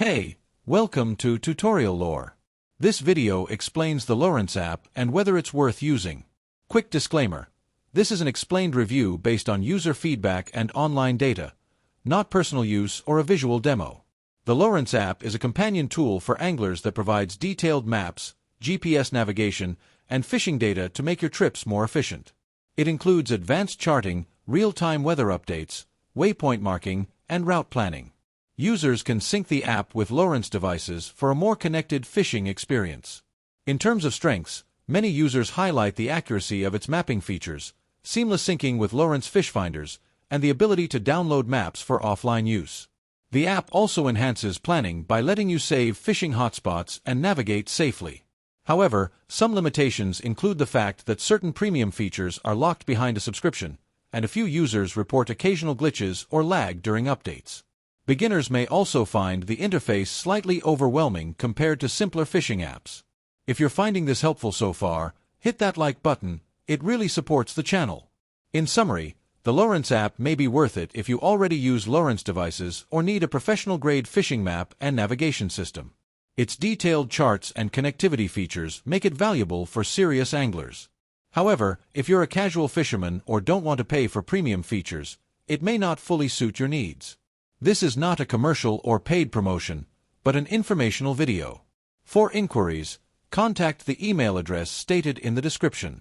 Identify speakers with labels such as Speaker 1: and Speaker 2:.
Speaker 1: Hey, welcome to Tutorial Lore. This video explains the Lowrance app and whether it's worth using. Quick disclaimer. This is an explained review based on user feedback and online data, not personal use or a visual demo. The Lowrance app is a companion tool for anglers that provides detailed maps, GPS navigation, and fishing data to make your trips more efficient. It includes advanced charting, real-time weather updates, waypoint marking, and route planning. Users can sync the app with Lowrance devices for a more connected fishing experience. In terms of strengths, many users highlight the accuracy of its mapping features, seamless syncing with Lowrance fish finders, and the ability to download maps for offline use. The app also enhances planning by letting you save fishing hotspots and navigate safely. However, some limitations include the fact that certain premium features are locked behind a subscription, and a few users report occasional glitches or lag during updates. Beginners may also find the interface slightly overwhelming compared to simpler fishing apps. If you're finding this helpful so far, hit that like button, it really supports the channel. In summary, the Lowrance app may be worth it if you already use Lowrance devices or need a professional-grade fishing map and navigation system. Its detailed charts and connectivity features make it valuable for serious anglers. However, if you're a casual fisherman or don't want to pay for premium features, it may not fully suit your needs. This is not a commercial or paid promotion, but an informational video. For inquiries, contact the email address stated in the description.